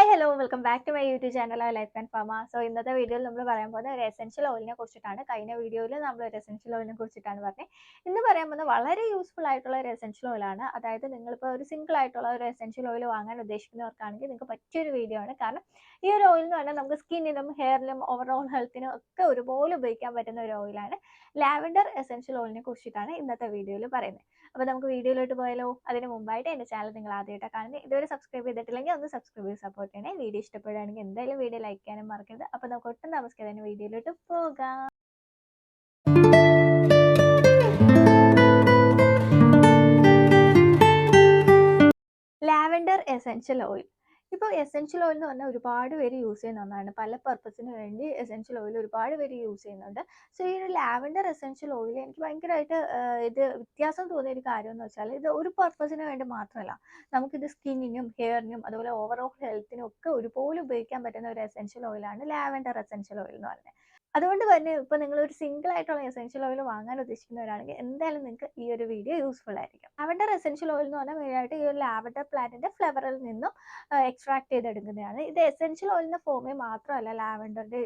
Hi hello welcome back to my YouTube channel life and ഫാമ. So ഇന്നത്തെ വീഡിയോയിൽ നമ്മൾ പറയാൻ പോകുന്നത് ഒരു എസെൻഷ്യൽ ഓയിലിനെ കുറിച്ചിട്ടാണ്. കഴിഞ്ഞ വീഡിയോയിൽ നമ്മൾ ഒരു എസെൻഷ്യൽ ഓയിലിനെ കുറിച്ചിട്ടാണ് പറഞ്ഞത്. ഇന്ന് പറയാൻ പോകുന്നത് വളരെ യൂസ്ഫുൾ ആയിട്ടുള്ള ഒരു എസെൻഷ്യൽ ഓയിലാണ്. അതായത് നിങ്ങളിപ്പോൾ ഒരു സിംഗിൾ ആയിട്ടുള്ള ഒരു എസെൻഷ്യൽ ഓയിൽ വാങ്ങാൻ ഉദ്ദേശിക്കുന്നവർക്കാണെങ്കിൽ നിങ്ങൾക്ക് പറ്റിയൊരു വീഡിയോ ആണ്. കാരണം ഈ ഒരു ഓയിൽ എന്ന് പറഞ്ഞാൽ നമുക്ക് സ്കിന്നിനും ഹെയറിനും ഓവറോൾ ഹെൽത്തിനും ഒക്കെ ഒരുപോലെ ഉപയോഗിക്കാൻ പറ്റുന്ന ഒരു ഓയിലാണ്. ലാവൻഡർ എസെൻഷ്യൽ ഓയിലിനെ കുറിച്ചിട്ടാണ് ഇന്നത്തെ വീഡിയോയിൽ പറയുന്നത്. അപ്പോൾ നമുക്ക് വീഡിയോയിലോട്ട് പോയാലോ? അതിന് മുമ്പായിട്ട് എൻ്റെ ചാനൽ നിങ്ങൾ ആദ്യമായിട്ടാണ് കാണുന്നത്, ഇതുവരെ സബ്സ്ക്രൈബ് ചെയ്തിട്ടില്ലെങ്കിൽ ഒന്ന് സബ്സ്ക്രൈബ് ചെയ്ത് സപ്പോർട്ട് ചെയ്യണേ. വീഡിയോ ഇഷ്ടപ്പെടുകയാണെങ്കിൽ എന്തായാലും വീഡിയോ ലൈക്ക് ചെയ്യാനും മറക്കരുത്. അപ്പോൾ നമുക്ക് ഒട്ടും താമസിക്കാതെ വീഡിയോയിലോട്ട് പോകാം. Lavender essential oil. ഇപ്പോൾ എസെൻഷ്യൽ ഓയിൽ എന്ന് പറഞ്ഞാൽ ഒരുപാട് പേര് യൂസ് ചെയ്യുന്ന ഒന്നാണ്. പല പർപ്പസിന് വേണ്ടി എസെൻഷ്യൽ ഓയിൽ ഒരുപാട് പേര് യൂസ് ചെയ്യുന്നുണ്ട്. സോ ഈ ഒരു ലാവൻഡർ എസെൻഷ്യൽ ഓയിൽ എനിക്ക് ഭയങ്കരമായിട്ട് ഇത് വ്യത്യാസം തോന്നിയ ഒരു കാര്യം എന്ന് വെച്ചാൽ ഇത് ഒരു പർപ്പസിന് വേണ്ടി മാത്രമല്ല, നമുക്കിത് സ്കിന്നിനും ഹെയറിനും അതുപോലെ ഓവറോൾ ഹെൽത്തിനും ഒക്കെ ഒരുപോലെ ഉപയോഗിക്കാൻ പറ്റുന്ന ഒരു എസെൻഷ്യൽ ഓയിലാണ് ലാവൻഡർ എസെൻഷ്യൽ ഓയിൽ എന്ന് പറയുന്നത്. അതുകൊണ്ട് തന്നെ ഇപ്പോൾ നിങ്ങൾ ഒരു സിംഗിൾ ആയിട്ടുള്ള എസെൻഷ്യൽ ഓയിൽ വാങ്ങാൻ ഉദ്ദേശിക്കുന്നവരാണെങ്കിൽ എന്തായാലും നിങ്ങൾക്ക് ഈ ഒരു വീഡിയോ യൂസ്ഫുൾ ആയിരിക്കും. ലാവൻഡർ എസെൻഷ്യൽ ഓയിൽ എന്ന് പറഞ്ഞാൽ മെയിനായിട്ട് ഈ ഒരു ലാവൻഡർ പ്ലാന്റിന്റെ ഫ്ലവറിൽ നിന്നും എക്സ്ട്രാക്ട് ചെയ്തെടുക്കുന്നതാണ്. ഇത് എസെൻഷ്യൽ ഓയിലിന്റെ ഫോമിൽ മാത്രമല്ല ലാവൻഡറിന്റെ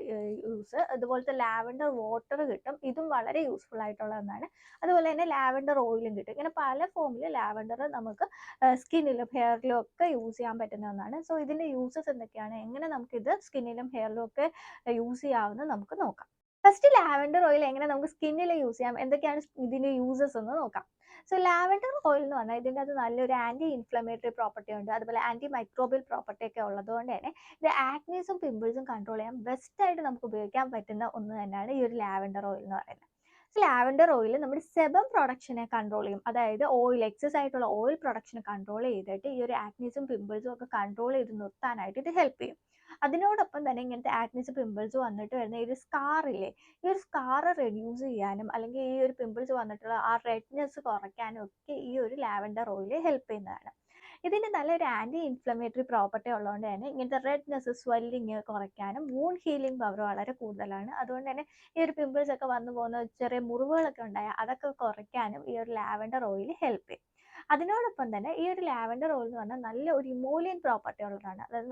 യൂസ്, അതുപോലത്തെ ലാവൻഡർ വാട്ടർ കിട്ടും, ഇതും വളരെ യൂസ്ഫുൾ ആയിട്ടുള്ള ഒന്നാണ്. അതുപോലെ തന്നെ ലാവൻഡർ ഓയിലും കിട്ടും. ഇങ്ങനെ പല ഫോമിൽ ലാവൻഡർ നമുക്ക് സ്കിന്നിലും ഹെയറിലും ഒക്കെ യൂസ് ചെയ്യാൻ പറ്റുന്ന ഒന്നാണ്. സോ ഇതിന്റെ യൂസസ് എന്തൊക്കെയാണ്, എങ്ങനെ നമുക്കിത് സ്കിന്നിലും ഹെയറിലും ഒക്കെ യൂസ് ചെയ്യാവുന്നത് നമുക്ക് നോക്കാം. ഫസ്റ്റ് ലാവൻഡർ ഓയിൽ എങ്ങനെ നമുക്ക് സ്കിന്നിൽ യൂസ് ചെയ്യാം, എന്തൊക്കെയാണ് ഇതിന്റെ യൂസസ് എന്ന് നോക്കാം. സോ ലാവൻഡർ ഓയിൽ എന്ന് പറഞ്ഞാൽ ഇതിൻ്റെ അത് നല്ലൊരു ആന്റി ഇൻഫ്ലമേറ്ററി പ്രോപ്പർട്ടി ഉണ്ട്, അതുപോലെ ആന്റി മൈക്രോബിയൽ പ്രോപ്പർട്ടി ഒക്കെ ഉള്ളതുകൊണ്ട് തന്നെ ഇത് ആക്നീസും പിമ്പിൾസും കൺട്രോൾ ചെയ്യാൻ ബെസ്റ്റ് ആയിട്ട് നമുക്ക് ഉപയോഗിക്കാൻ പറ്റുന്ന ഒന്ന് തന്നെയാണ് ഈ ഒരു ലാവൻഡർ ഓയിൽ എന്ന് പറയുന്നത്. ലാവൻഡർ ഓയിൽ നമ്മുടെ സെബം പ്രൊഡക്ഷനെ കൺട്രോൾ ചെയ്യും. അതായത് ഓയിൽ എക്സസ് ആയിട്ടുള്ള ഓയിൽ പ്രൊഡക്ഷനെ കൺട്രോൾ ചെയ്തിട്ട് ഈ ഒരു ആക്നീസും പിമ്പിൾസും ഒക്കെ കൺട്രോൾ ചെയ്ത് നിർത്താനായിട്ട് ഇത് ഹെൽപ്പ് ചെയ്യും. അതിനോടൊപ്പം തന്നെ ഇങ്ങനത്തെ ആക്നീസ് പിമ്പിൾസ് വന്നിട്ട് വരുന്ന ഈ ഒരു സ്കാർ ഇല്ലേ, ഈ ഒരു സ്കാർ റെഡ്യൂസ് ചെയ്യാനും അല്ലെങ്കിൽ ഈ ഒരു പിമ്പിൾസ് വന്നിട്ടുള്ള ആ റെഡ്നെസ് കുറയ്ക്കാനും ഒക്കെ ഈ ഒരു ലാവൻഡർ ഓയിൽ ഹെൽപ്പ് ചെയ്യുന്നതാണ്. ഇതിന് നല്ലൊരു ആന്റി ഇൻഫ്ലമേറ്ററി പ്രോപ്പർട്ടി ഉള്ളതുകൊണ്ട് തന്നെ ഇങ്ങനത്തെ റെഡ്നെസ് സ്വെല്ലിങ് കുറയ്ക്കാനും വൂണ്ട് ഹീലിംഗ് പവർ വളരെ കൂടുതലാണ്. അതുകൊണ്ട് തന്നെ ഈ ഒരു പിമ്പിൾസ് ഒക്കെ വന്നു പോകുന്ന ചെറിയ മുറിവുകളൊക്കെ ഉണ്ടായാൽ അതൊക്കെ കുറയ്ക്കാനും ഈ ഒരു ലാവൻഡർ ഓയിൽ ഹെൽപ്പ് ചെയ്യും. അതിനോടൊപ്പം തന്നെ ഈ ഒരു ലാവൻഡർ ഓയിൽ എന്ന് പറഞ്ഞാൽ നല്ല ഒരു ഇമോലിയൻ പ്രോപ്പർട്ടി ഉള്ളതാണ്. അതായത്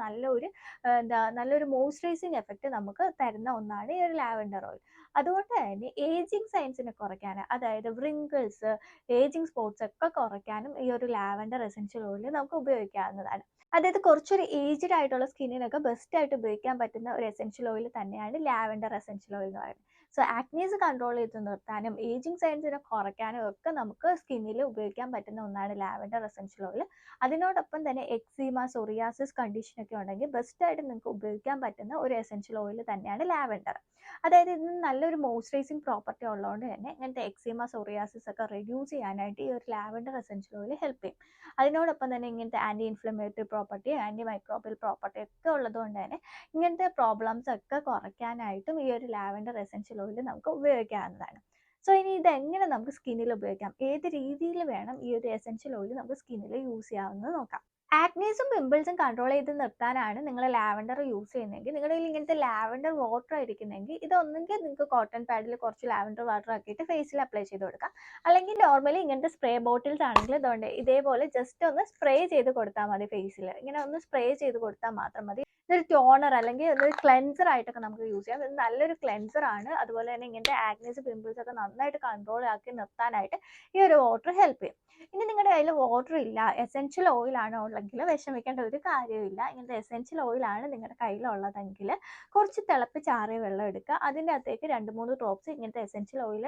നല്ലൊരു മോയ്സ്ചറൈസിങ് എഫക്റ്റ് നമുക്ക് തരുന്ന ഒന്നാണ് ഈ ഒരു ലാവൻഡർ ഓയിൽ. അതുകൊണ്ട് തന്നെ ഏജിങ് സൈൻസിനെ കുറയ്ക്കാൻ, അതായത് വ്രിങ്കിൾസ്, ഏജിങ് സ്പോട്സ് ഒക്കെ കുറയ്ക്കാനും ഈ ഒരു ലാവൻഡർ എസെൻഷ്യൽ ഓയിൽ നമുക്ക് ഉപയോഗിക്കാവുന്നതാണ്. അതായത് കുറച്ചൊരു ഏജ്ഡ് ആയിട്ടുള്ള സ്കിന്നിനൊക്കെ ബെസ്റ്റ് ആയിട്ട് ഉപയോഗിക്കാൻ പറ്റുന്ന ഒരു എസെൻഷ്യൽ ഓയിൽ തന്നെയാണ് ലാവൻഡർ എസെൻഷ്യൽ ഓയിൽ എന്ന് പറയുന്നത്. സോ ആക്നീസ് കൺട്രോൾ ചെയ്ത് നിർത്താനും ഏജിങ് സൈൻസിനെ കുറയ്ക്കാനും ഒക്കെ നമുക്ക് സ്കിന്നിൽ ഉപയോഗിക്കാൻ പറ്റുന്ന ഒന്നാണ് ലാവൻഡർ എസെൻഷ്യൽ ഓയിൽ. അതിനോടൊപ്പം തന്നെ എക്സീമ, സോറിയാസിസ് കണ്ടീഷൻ ഒക്കെ ഉണ്ടെങ്കിൽ ബെസ്റ്റ് ആയിട്ട് നിങ്ങൾക്ക് ഉപയോഗിക്കാൻ പറ്റുന്ന ഒരു എസെൻഷ്യൽ ഓയിൽ തന്നെയാണ് ലാവൻഡർ. അതായത് ഇതിന് നല്ലൊരു മോയ്സ്ചറൈസിങ് പ്രോപ്പർട്ടി ഉള്ളതുകൊണ്ട് തന്നെ ഇങ്ങനത്തെ എക്സീമ, സോറിയാസിസ് ഒക്കെ റെഡ്യൂസ് ചെയ്യാനായിട്ട് ഈ ഒരു ലാവൻഡർ എസെൻഷ്യൽ ഓയിൽ ഹെൽപ്പ് ചെയ്യും. അതിനോടൊപ്പം തന്നെ ഇങ്ങനത്തെ anti inflammatory property, anti microbial property ഒക്കെ ഉള്ളതുകൊണ്ട് തന്നെ ഇങ്ങനത്തെ പ്രോബ്ലംസ് ഒക്കെ കുറയ്ക്കാനായിട്ടും ഈ ഒരു ലാവൻഡർ എസെൻഷ്യൽ ഓയിൽ നമുക്ക് ഉപയോഗിക്കാവുന്നതാണ്. സോ ഇനി ഇതെങ്ങനെ നമുക്ക് സ്കിന്നിൽ ഉപയോഗിക്കാം, ഏത് രീതിയിൽ വേണം ഈ ഒരു എസെൻഷ്യൽ ഓയിൽ നമുക്ക് സ്കിന്നിൽ യൂസ് ചെയ്യാവുന്നത് നോക്കാം. ആക്നീസും പിമ്പിൾസും കൺട്രോൾ ചെയ്ത് നിർത്താനാണ് നിങ്ങൾ ലാവൻഡർ യൂസ് ചെയ്യുന്നതെങ്കിൽ, നിങ്ങളുടെ കയ്യിൽ ഇങ്ങനത്തെ ലാവൻഡർ വാട്ടർ ഇരിക്കുന്നെങ്കിൽ ഇതൊന്നെങ്കിൽ നിങ്ങൾക്ക് കോട്ടൺ പാഡിൽ കുറച്ച് ലാവൻഡർ വാട്ടർ ആക്കിയിട്ട് ഫേസിൽ അപ്ലൈ ചെയ്ത് കൊടുക്കാം. അല്ലെങ്കിൽ നോർമലി ഇങ്ങനത്തെ സ്പ്രേ ബോട്ടിൽസ് ആണെങ്കിൽ ഇതുകൊണ്ട് ഇതേപോലെ ജസ്റ്റ് ഒന്ന് സ്പ്രേ ചെയ്ത് കൊടുത്താൽ മതി. ഫേസിൽ ഇങ്ങനെ ഒന്ന് സ്പ്രേ ചെയ്ത് കൊടുത്താൽ മാത്രം മതി. ഇതൊരു ടോണർ അല്ലെങ്കിൽ ഒരു ക്ലെൻസർ ആയിട്ടൊക്കെ നമുക്ക് യൂസ് ചെയ്യാം. ഇത് നല്ലൊരു ക്ലെൻസർ ആണ്. അതുപോലെ തന്നെ ഇങ്ങനത്തെ ആക്നീസ് പിമ്പിൾസ് ഒക്കെ നന്നായിട്ട് കൺട്രോൾ ആക്കി നിർത്താനായിട്ട് ഈ ഒരു വാട്ടർ ഹെൽപ്പ് ചെയ്യും. ഇനി നിങ്ങളുടെ കയ്യിൽ വാട്ടർ ഇല്ല, എസെൻഷ്യൽ ഓയിൽ ആണ് ഉള്ളെങ്കിൽ വിഷമിക്കേണ്ട ഒരു കാര്യമില്ല. ഇങ്ങനത്തെ എസെൻഷ്യൽ ഓയിലാണ് നിങ്ങളുടെ കയ്യിലുള്ളതെങ്കിൽ കുറച്ച് തിളപ്പിച്ചാറിയ വെള്ളം എടുക്കുക. അതിൻ്റെ അകത്തേക്ക് 2-3 ഡ്രോപ്സ് ഇങ്ങനത്തെ എസെൻഷ്യൽ ഓയിൽ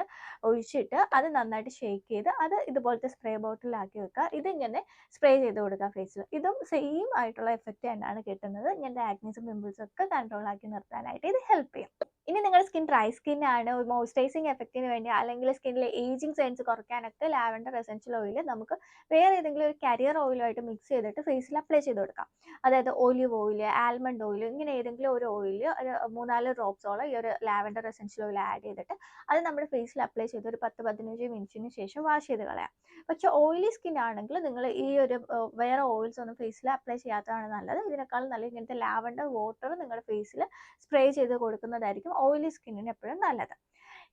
ഒഴിച്ചിട്ട് അത് നന്നായിട്ട് ഷേക്ക് ചെയ്ത് അത് ഇതുപോലത്തെ സ്പ്രേ ബോട്ടിലാക്കി വെക്കുക. ഇതിങ്ങനെ സ്പ്രേ ചെയ്ത് കൊടുക്കുക ഫേസിൽ. ഇതും സെയിം ആയിട്ടുള്ള എഫക്റ്റ് തന്നെയാണ് കിട്ടുന്നത്. ഇങ്ങനത്തെ ആക്നീസും പിമ്പിൾസും ഒക്കെ കൺട്രോൾ ആക്കി നിർത്താനായിട്ട് ഇത് ഹെൽപ്പ് ചെയ്യും. ഇനി നിങ്ങളുടെ സ്കിൻ ഡ്രൈ സ്കിൻ ആണ്, മോയ്സ്ചറൈസിങ് എഫക്റ്റിന് വേണ്ടി അല്ലെങ്കിൽ സ്കിന്നിലെ ഏജിങ് സൈൻസ് കുറയ്ക്കാനൊക്കെ ലാവൻഡർ എസെൻഷ്യൽ ഓയിൽ നമുക്ക് വേറെ ഏതെങ്കിലും ഒരു കരിയർ ഓയിലുമായിട്ട് മിക്സ് ചെയ്തിട്ട് ഫേസിൽ അപ്ലൈ ചെയ്ത് കൊടുക്കാം. അതായത് ഒലിവ് ഓയിൽ, ആൽമണ്ട് ഓയിൽ, ഇങ്ങനെ ഏതെങ്കിലും ഒരു ഓയിൽ ഒരു 3-4 ഡ്രോപ്സോളം ഈ ഒരു ലാവൻഡർ എസെൻഷ്യൽ ഓയിൽ ആഡ് ചെയ്തിട്ട് അത് നമ്മുടെ ഫേസിൽ അപ്ലൈ ചെയ്ത് ഒരു 10-15 മിനിറ്റിന് ശേഷം വാഷ് ചെയ്ത് കളയാം. പക്ഷെ ഓയിലി സ്കിൻ ആണെങ്കിൽ നിങ്ങൾ ഈ ഒരു വേറെ ഓയിൽസ് ഒന്നും ഫേസിൽ അപ്ലൈ ചെയ്യാത്തതാണ് നല്ലത്. ഇതിനേക്കാളും നല്ല ഇങ്ങനത്തെ ലാവൻഡർ വാട്ടർ നിങ്ങളുടെ ഫേസിൽ സ്പ്രേ ചെയ്ത് കൊടുക്കുന്നതായിരിക്കും ഓയിലി സ്കിന്നിന് എപ്പോഴും നല്ലത്.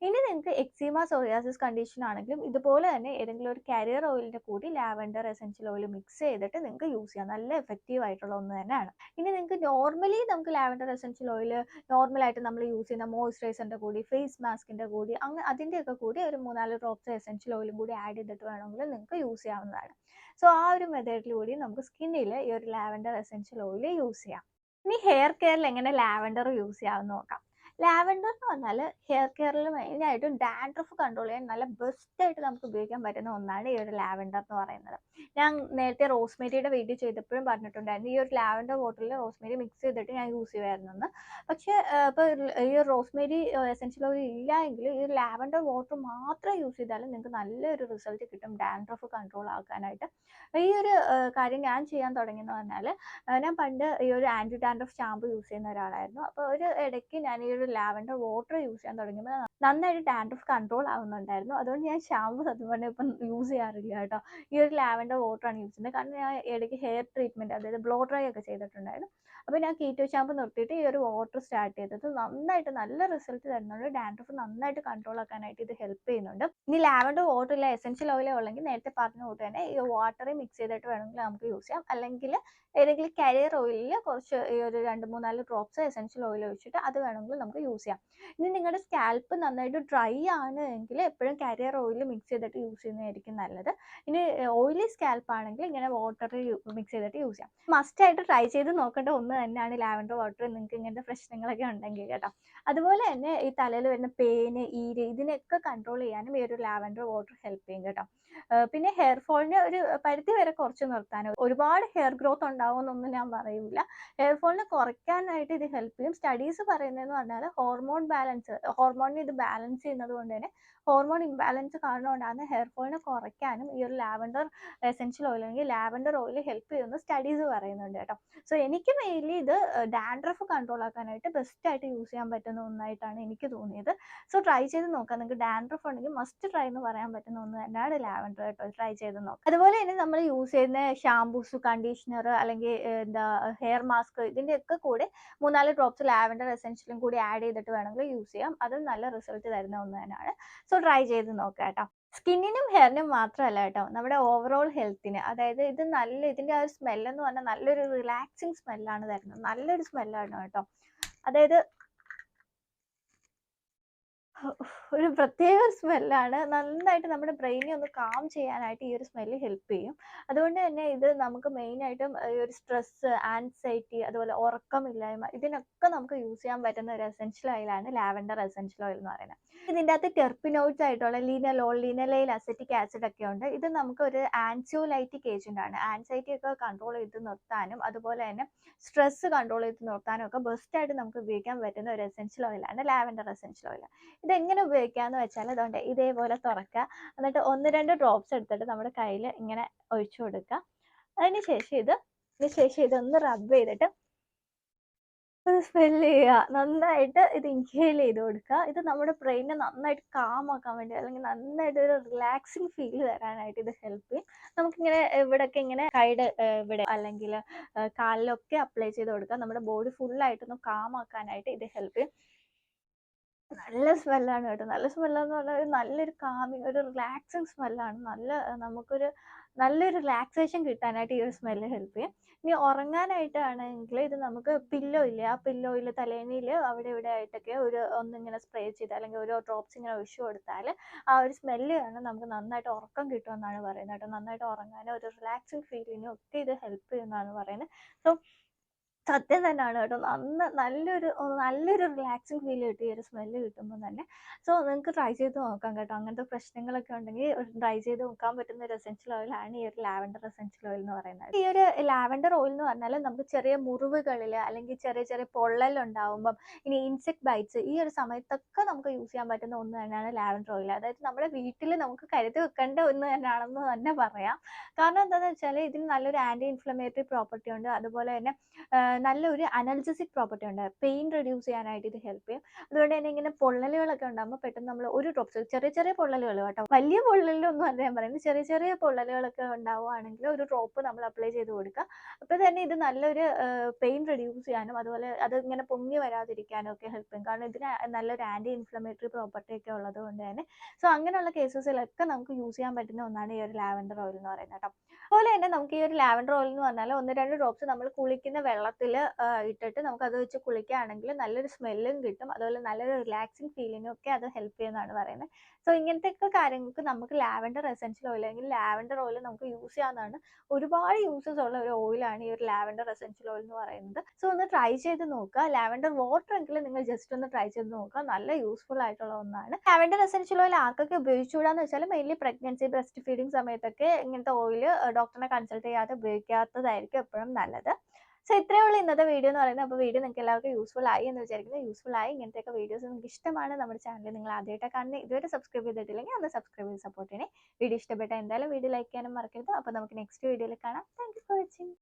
ഇനി നിങ്ങൾക്ക് എക്സിമ, സോറിയാസിസ് കണ്ടീഷൻ ആണെങ്കിലും ഇതുപോലെ തന്നെ ഏതെങ്കിലും ഒരു കാരിയർ ഓയിലിന്റെ കൂടി ലാവൻഡർ എസെൻഷ്യൽ ഓയിൽ മിക്സ് ചെയ്തിട്ട് നിങ്ങൾക്ക് യൂസ് ചെയ്യാം. നല്ല എഫക്റ്റീവ് ആയിട്ടുള്ള ഒന്ന് തന്നെയാണ്. ഇനി നിങ്ങൾക്ക് നോർമലി നമുക്ക് ലാവൻഡർ എസെൻഷ്യൽ ഓയിൽ നോർമലായിട്ട് നമ്മൾ യൂസ് ചെയ്യുന്ന മോയ്സ്ചറൈസറിന്റെ കൂടി, ഫേസ് മാസ്കിന്റെ കൂടി, അതിന്റെയൊക്കെ കൂടി ഒരു 3-4 ഡ്രോപ്സ് എസെൻഷ്യൽ ഓയിലും കൂടി ആഡ് ചെയ്തിട്ട് വേണമെങ്കിൽ നിങ്ങൾക്ക് യൂസ് ചെയ്യാവുന്നതാണ്. സോ ആ ഒരു മെത്തേഡിലൂടെ നമുക്ക് സ്കിന്നിൽ ഈ ഒരു ലാവൻഡർ എസെൻഷ്യൽ ഓയിൽ യൂസ് ചെയ്യാം. ഇനി ഹെയർ കെയറിൽ എങ്ങനെ ലാവൻഡർ യൂസ് ചെയ്യാമെന്ന് നോക്കാം. ലാവൻഡർ എന്ന് പറഞ്ഞാൽ ഹെയർ കെയറിൽ മെയിനായിട്ടും ഡാൻഡ്രഫ് കൺട്രോൾ ചെയ്യാൻ നല്ല ബെസ്റ്റായിട്ട് നമുക്ക് ഉപയോഗിക്കാൻ പറ്റുന്ന ഒന്നാണ് ഈ ഒരു ലാവൻഡർ എന്ന് പറയുന്നത്. ഞാൻ നേരത്തെ റോസ്മേരിയുടെ വീഡിയോ ചെയ്തപ്പോഴും പറഞ്ഞിട്ടുണ്ടായിരുന്നു, ഈ ഒരു ലാവൻഡർ വാട്ടറിൽ റോസ്മേരി മിക്സ് ചെയ്തിട്ട് ഞാൻ യൂസ് ചെയ്യുമായിരുന്നെന്ന്. പക്ഷേ ഇപ്പോൾ ഈ റോസ്മേരി എസെൻഷ്യൽ ഓയിൽ ഇല്ല എങ്കിൽ ഈ ഒരു ലാവൻഡർ വാട്ടർ മാത്രം യൂസ് ചെയ്താലും നിങ്ങൾക്ക് നല്ലൊരു റിസൾട്ട് കിട്ടും ഡാൻഡ്രഫ് കൺട്രോൾ ആക്കാനായിട്ട്. ഈ ഒരു കാര്യം ഞാൻ ചെയ്യാൻ തുടങ്ങിയെന്ന് പറഞ്ഞാൽ, ഞാൻ പണ്ട് ഈ ഒരു ആൻറ്റി ഡാൻഡ്രഫ് ഷാമ്പു യൂസ് ചെയ്യുന്ന ഒരാളായിരുന്നു. അപ്പോൾ ഒരു ഇടയ്ക്ക് ഞാൻ ഈ ഒരു ലാവൻഡർ വാട്ടർ യൂസ് ചെയ്യാൻ തുടങ്ങിയപ്പോൾ നന്നായിട്ട് ഡാൻഡ്രഫ് കൺട്രോൾ ആവുന്നുണ്ടായിരുന്നു. അതുകൊണ്ട് ഞാൻ ഷാമ്പു സത്യം പറഞ്ഞാൽ ഇപ്പം യൂസ് ചെയ്യാറില്ല കേട്ടോ. ഈ ഒരു ലാവൻഡർ വാട്ടറാണ് യൂസ് ചെയ്യുന്നത്. കാരണം ഞാൻ ഇടയ്ക്ക് ഹെയർ ട്രീറ്റ്മെൻറ്റ്, അതായത് ബ്ലോ ഡ്രൈ ഒക്കെ ചെയ്തിട്ടുണ്ടായിരുന്നു. അപ്പോൾ ഞാൻ കീറ്റോ ഷാമ്പു നിർത്തിയിട്ട് ഈ ഒരു വാട്ടർ സ്റ്റാർട്ട് ചെയ്തത് നന്നായിട്ട് നല്ല റിസൾട്ട് തരുന്നുണ്ട്. ഡാൻഡ്രഫ് നന്നായിട്ട് കൺട്രോൾ ആക്കാനായിട്ട് ഇത് ഹെൽപ്പ് ചെയ്യുന്നുണ്ട്. ഇനി ലാവൻഡർ വാട്ടർ ഇല്ല, എസെൻഷ്യൽ ഓയിലോ ഉള്ളെങ്കിൽ നേരത്തെ പറഞ്ഞ കൂട്ട് തന്നെ ഈ വാട്ടറിൽ മിക്സ് ചെയ്തിട്ട് വേണമെങ്കിൽ നമുക്ക് യൂസ് ചെയ്യാം. അല്ലെങ്കിൽ ഏതെങ്കിലും കരിയർ ഓയിലിൽ കുറച്ച് ഈ ഒരു 2-3-4 ഡ്രോപ്സ് എസെൻഷ്യൽ ഓയിൽ ഒഴിച്ചിട്ട് അത് വേണമെങ്കിൽ നമുക്ക് യൂസ് ചെയ്യാം. ഇനി നിങ്ങളുടെ സ്കാൽപ്പ് നന്നായിട്ട് ഡ്രൈ ആണ് എങ്കിൽ എപ്പോഴും കരിയർ ഓയിൽ മിക്സ് ചെയ്തിട്ട് യൂസ് ചെയ്യുന്നതായിരിക്കും നല്ലത്. ഇനി ഓയിലി സ്കാൽപ്പ് ആണെങ്കിൽ ഇങ്ങനെ വാട്ടറിൽ മിക്സ് ചെയ്തിട്ട് യൂസ് ചെയ്യാം. മസ്റ്റായിട്ട് ട്രൈ ചെയ്ത് നോക്കേണ്ട ഒന്ന് തന്നെയാണ് ലാവൻഡർ വാട്ടർ, നിങ്ങൾക്ക് ഇങ്ങനത്തെ പ്രശ്നങ്ങളൊക്കെ ഉണ്ടെങ്കിൽ കേട്ടോ. അതുപോലെ തന്നെ ഈ തലയിൽ വരുന്ന പേന്, ഈര്, ഇതിനൊക്കെ കൺട്രോൾ ചെയ്യാനും ഈ ഒരു ലാവൻഡർ വാട്ടർ ഹെൽപ്പ് ചെയ്യും കേട്ടോ. പിന്നെ ഹെയർ ഫോളിനെ ഒരു പരിധി വരെ കുറച്ച് നിർത്താൻ, ഒരുപാട് ഹെയർ ഗ്രോത്ത് ഉണ്ടാവുമെന്നൊന്നും ഞാൻ പറയില്ല. ഹെയർ ഫോളിനെ കുറയ്ക്കാനായിട്ട് ഇത് ഹെൽപ്പ് ചെയ്യും. സ്റ്റഡീസ് പറയുന്നതെന്ന് പറഞ്ഞാൽ ഹോർമോണിനെ ഇത് ബാലൻസ് ചെയ്യുന്നത് കൊണ്ട് തന്നെ ഹോർമോൺ ഇംബാലൻസ് കാരണം ഉണ്ടാകുന്ന ഹെയർ ഫോളിനെ കുറയ്ക്കാനും ഈ ഒരു ലാവൻഡർ എസെൻഷ്യൽ ഓയിൽ അല്ലെങ്കിൽ ലാവൻഡർ ഓയിൽ ഹെൽപ്പ് ചെയ്യുമെന്ന് സ്റ്റഡീസ് പറയുന്നുണ്ട് കേട്ടോ. സോ എനിക്ക് മെയിൻലി ഇത് ഡാൻഡ്രഫ് കൺട്രോൾ ആക്കാനായിട്ട് ബെസ്റ്റായിട്ട് യൂസ് ചെയ്യാൻ പറ്റുന്ന ഒന്നായിട്ടാണ് എനിക്ക് തോന്നിയത്. സോ ട്രൈ ചെയ്ത് നോക്കാം. നിങ്ങൾക്ക് ഡാൻഡ്രഫ് ഉണ്ടെങ്കിൽ മസ്റ്റ് ട്രൈ എന്ന് പറയാൻ പറ്റുന്ന ഒന്ന് തന്നെയാണ് ലാവൻഡർ കേട്ടോ. ട്രൈ ചെയ്ത് നോക്കാം. അതുപോലെ തന്നെ നമ്മൾ യൂസ് ചെയ്യുന്ന ഷാംപൂസ്, കണ്ടീഷണർ അല്ലെങ്കിൽ ഹെയർ മാസ്ക്, ഇതിൻ്റെയൊക്കെ കൂടെ 3-4 ഡ്രോപ്സ് ലാവൻഡർ എസെൻഷ്യലും കൂടി ആഡ് ചെയ്തിട്ട് വേണമെങ്കിൽ യൂസ് ചെയ്യാം. അതും നല്ല റിസൾട്ട് തരുന്ന ഒന്ന് തന്നെയാണ്. സോ ട്രൈ ചെയ്ത് നോക്കാം കേട്ടോ. സ്കിന്നിനും ഹെയറിനും മാത്രമല്ല കേട്ടോ, നമ്മുടെ ഓവറോൾ ഹെൽത്തിന്, അതായത് ഇതിൻ്റെ ആ ഒരു സ്മെല്ലെന്ന് പറഞ്ഞാൽ നല്ലൊരു റിലാക്സിങ് സ്മെല്ലാണ് തരുന്നത്. നല്ലൊരു സ്മെല്ലാണ് കേട്ടോ. അതായത് ഒരു പ്രത്യേക സ്മെല്ലാണ്. നന്നായിട്ട് നമ്മുടെ ബ്രെയിനെ ഒന്ന് കാം ചെയ്യാനായിട്ട് ഈ ഒരു സ്മെല്ല് ഹെൽപ്പ് ചെയ്യും. അതുകൊണ്ട് തന്നെ ഇത് നമുക്ക് മെയിനായിട്ടും ഈ ഒരു സ്ട്രെസ്സ്, ആൻസൈറ്റി, അതുപോലെ ഉറക്കമില്ലായ്മ, ഇതിനൊക്കെ നമുക്ക് യൂസ് ചെയ്യാൻ പറ്റുന്ന ഒരു എസെൻഷ്യൽ ഓയിലാണ് ലാവൻഡർ എസെൻഷ്യൽ ഓയിൽ എന്ന് പറയുന്നത്. ഇതിൻ്റെ അകത്ത് ടെർപ്പിനോയിഡ്സ് ആയിട്ടുള്ള ലീനലോൾ, ലീനലൈൽ അസറ്റിക് ആസിഡ് ഒക്കെ ഉണ്ട്. ഇത് നമുക്ക് ഒരു ആൻസിയോലൈറ്റിക് ഏജന്റ് ആണ്. ആൻസൈറ്റി ഒക്കെ കൺട്രോൾ ചെയ്ത് നിർത്താനും അതുപോലെ തന്നെ സ്ട്രെസ് കൺട്രോൾ ചെയ്ത് നിർത്താനും ഒക്കെ ബെസ്റ്റായിട്ട് നമുക്ക് ഉപയോഗിക്കാൻ പറ്റുന്ന ഒരു എസെൻഷ്യൽ ഓയിലാണ് ലാവൻഡർ എസെൻഷ്യൽ ഓയിൽ. ഇതെങ്ങനെ ഉപയോഗിക്കാമെന്ന് വെച്ചാൽ അതുകൊണ്ട് ഇതേപോലെ തുറക്കുക, എന്നിട്ട് 1-2 ഡ്രോപ്സ് എടുത്തിട്ട് നമ്മുടെ കയ്യിൽ ഇങ്ങനെ ഒഴിച്ചു കൊടുക്കുക. അതിനുശേഷം ഇതൊന്ന് റബ്ബ് ചെയ്തിട്ട് ഒന്ന് സ്മെല്ല് ചെയ്യുക. നന്നായിട്ട് ഇത് ഇൻഹേൽ ചെയ്ത് കൊടുക്കുക. ഇത് നമ്മുടെ ബ്രെയിനെ നന്നായിട്ട് കാം ആക്കാൻ വേണ്ടി, അല്ലെങ്കിൽ നന്നായിട്ട് ഒരു റിലാക്സിങ് ഫീൽ തരാനായിട്ട് ഇത് ഹെൽപ്പ് ചെയ്യും. നമുക്കിങ്ങനെ ഇവിടെയൊക്കെ ഇങ്ങനെ കൈയുടെ ഇവിടെ അല്ലെങ്കിൽ കാലിലൊക്കെ അപ്ലൈ ചെയ്ത് കൊടുക്കുക. നമ്മുടെ ബോഡി ഫുള്ളായിട്ടൊന്ന് കാം ആക്കാനായിട്ട് ഇത് ഹെൽപ്പ് ചെയ്യും. നല്ല സ്മെല്ലാണ് കേട്ടോ. നല്ല സ്മെല്ലെന്ന് പറഞ്ഞാൽ ഒരു നല്ലൊരു കാമിങ്, ഒരു റിലാക്സിങ് സ്മെല്ലാണ്. നമുക്കൊരു നല്ലൊരു റിലാക്സേഷൻ കിട്ടാനായിട്ട് ഈ ഒരു സ്മെല്ല് ഹെൽപ്പ് ചെയ്യും. ഇനി ഉറങ്ങാനായിട്ടാണെങ്കിൽ ഇത് നമുക്ക് പില്ലോ ഇല്ലേ, ആ പില്ലോയിൽ തലേണയിൽ അവിടെ ഇവിടെ ആയിട്ടൊക്കെ ഒന്നിങ്ങനെ സ്പ്രേ ചെയ്ത് അല്ലെങ്കിൽ ഓരോ ഡ്രോപ്സ് ഇങ്ങനെ ഒഴിച്ചു കൊടുത്താൽ ആ ഒരു സ്മെല്ല് കാരണം നമുക്ക് നന്നായിട്ട് ഉറക്കം കിട്ടുമെന്നാണ് പറയുന്നത് കേട്ടോ. നന്നായിട്ട് ഉറങ്ങാനും ഒരു റിലാക്സിങ് ഫീലിനും ഒക്കെ ഇത് ഹെൽപ്പ് ചെയ്യുമെന്നാണ് പറയുന്നത്. സോ സത്യം തന്നെയാണ് കേട്ടോ. നല്ലൊരു റിലാക്സിങ് ഫീൽ കിട്ടും ഈ ഒരു സ്മെല്ല് കിട്ടുമ്പോൾ തന്നെ. സോ നിങ്ങൾക്ക് ട്രൈ ചെയ്ത് നോക്കാം കേട്ടോ. അങ്ങനത്തെ പ്രശ്നങ്ങളൊക്കെ ഉണ്ടെങ്കിൽ ട്രൈ ചെയ്ത് നോക്കാൻ പറ്റുന്ന ഒരു എസെൻഷ്യൽ ഓയിലാണ് ഈ ഒരു ലാവൻഡർ എസെൻഷ്യൽ ഓയിൽ എന്ന് പറയുന്നത്. ഈ ഒരു ലാവൻഡർ ഓയിൽ എന്ന് പറഞ്ഞാൽ നമുക്ക് ചെറിയ മുറിവുകളിൽ അല്ലെങ്കിൽ ചെറിയ ചെറിയ പൊള്ളലുണ്ടാവുമ്പം, ഇനി ഇൻസെക്ട് ബൈറ്റ്സ്, ഈ ഒരു സമയത്തൊക്കെ നമുക്ക് യൂസ് ചെയ്യാൻ പറ്റുന്ന ഒന്ന് തന്നെയാണ് ലാവൻഡർ ഓയിൽ. അതായത് നമ്മുടെ വീട്ടിൽ നമുക്ക് കരുതി വെക്കേണ്ട ഒന്ന് തന്നെയാണെന്ന് തന്നെ പറയാം. കാരണം എന്താണെന്ന് വെച്ചാൽ ഇതിന് നല്ലൊരു ആൻറ്റി ഇൻഫ്ലമേറ്ററി പ്രോപ്പർട്ടി ഉണ്ട്. അതുപോലെ തന്നെ നല്ലൊരു അനൽജസിക് പ്രോപ്പർട്ടി ഉണ്ട്. പെയിൻ റെഡ്യൂസ് ചെയ്യാനായിട്ട് ഇത് ഹെൽപ്പ് ചെയ്യും. അതുകൊണ്ട് തന്നെ ഇങ്ങനെ പൊള്ളലുകളൊക്കെ ഉണ്ടാകുമ്പോൾ പെട്ടെന്ന് നമ്മൾ ഒരു ഡ്രോപ്സ്, ചെറിയ ചെറിയ പൊള്ളലുകൾ കേട്ടോ, വലിയ പൊള്ളലൊന്നും അല്ല ഞാൻ പറയുന്നത്, ചെറിയ ചെറിയ പൊള്ളലുകളൊക്കെ ഉണ്ടാവുകയാണെങ്കിൽ ഒരു ഡ്രോപ്പ് നമ്മൾ അപ്ലൈ ചെയ്ത് കൊടുക്കുക. അപ്പോൾ തന്നെ ഇത് നല്ലൊരു പെയിൻ റെഡ്യൂസ് ചെയ്യാനും അതുപോലെ അത് ഇങ്ങനെ പൊങ്ങി വരാതിരിക്കാനും ഒക്കെ ഹെൽപ്പ് ചെയ്യും. കാരണം ഇതിന് നല്ലൊരു ആൻറ്റി ഇൻഫ്ലമേറ്ററി പ്രോപ്പർട്ടി ഒക്കെ ഉള്ളത് കൊണ്ട് തന്നെ സോ അങ്ങനെയുള്ള കേസസിലൊക്കെ നമുക്ക് യൂസ് ചെയ്യാൻ പറ്റുന്ന ഒന്നാണ് ഈ ഒരു ലാവൻഡർ ഓയിൽ എന്ന് പറയുന്നത് കേട്ടോ. അതുപോലെ തന്നെ നമുക്ക് ഈ ഒരു ലാവൻഡർ ഓയിൽ എന്ന് പറഞ്ഞാൽ 1-2 ഡ്രോപ്സ് നമ്മൾ കുളിക്കുന്ന വെള്ളത്തിൽ ഇട്ടിട്ട് നമുക്ക് അത് വെച്ച് കുളിക്കുകയാണെങ്കിൽ നല്ലൊരു സ്മെല്ലും കിട്ടും. അതുപോലെ നല്ലൊരു റിലാക്സിങ് ഫീലിംഗും ഒക്കെ അത് ഹെൽപ്പ് ചെയ്യുന്നതാണ് പറയുന്നത്. സോ ഇങ്ങനത്തെയൊക്കെ കാര്യങ്ങൾക്ക് നമുക്ക് ലാവൻഡർ എസെൻഷ്യൽ ഓയിൽ അല്ലെങ്കിൽ ലാവൻഡർ ഓയിൽ നമുക്ക് യൂസ് ചെയ്യാവുന്നതാണ്. ഒരുപാട് യൂസസ് ഉള്ള ഒരു ഓയിലാണ് ഈ ഒരു ലാവൻഡർ എസെൻഷ്യൽ ഓയിൽ എന്ന് പറയുന്നത്. സോ ഒന്ന് ട്രൈ ചെയ്ത് നോക്കുക. ലാവൻഡർ വാട്ടർ എങ്കിലും നിങ്ങൾ ജസ്റ്റ് ഒന്ന് ട്രൈ ചെയ്ത് നോക്കുക. നല്ല യൂസ്ഫുൾ ആയിട്ടുള്ള ഒന്നാണ്. ലാവൻഡർ എസെൻഷ്യൽ ഓയിൽ ആർക്കൊക്കെ ഉപയോഗിച്ചുകൂടാന്ന് വെച്ചാൽ മെയിൻലി പ്രഗ്നൻസി, ബ്രസ്റ്റ് ഫീഡിംഗ് സമയത്തൊക്കെ ഇങ്ങനത്തെ ഓയിൽ ഡോക്ടറിനെ കൺസൾട്ട് ചെയ്യാതെ ഉപയോഗിക്കാത്തതായിരിക്കും എപ്പോഴും നല്ലത്. സോ ഇത്രയേ ഉള്ളൂ ഇന്നത്തെ വീഡിയോ എന്ന് പറയുന്നത്. അപ്പോൾ വീഡിയോ നിങ്ങൾക്ക് എല്ലാവർക്കും യൂസ്ഫുൾ ആയി എന്ന് വിചാരിക്കുന്നു. യൂസ്ഫുൾ ആയി ഇങ്ങനത്തെയൊക്കെ വീഡിയോസ് നിങ്ങൾക്ക് ഇഷ്ടമാണ്, നമ്മുടെ ചാനൽ നിങ്ങൾ ആദ്യമായിട്ട് കാണുന്നത്, ഇതുവരെ സബ്സ്ക്രൈബ് ചെയ്തിട്ടില്ലെങ്കിൽ ഒന്ന് സബ്സ്ക്രൈബ് ചെയ്ത് സപ്പോർട്ട് ചെയ്യണേ. വീഡിയോ ഇഷ്ടപ്പെട്ടാൽ എന്തായാലും വീഡിയോ ലൈക്ക് ചെയ്യാനും മറക്കരുത്. അപ്പോൾ നമുക്ക് നെക്സ്റ്റ് വീഡിയോയിൽ കാണാം. Thank you for watching.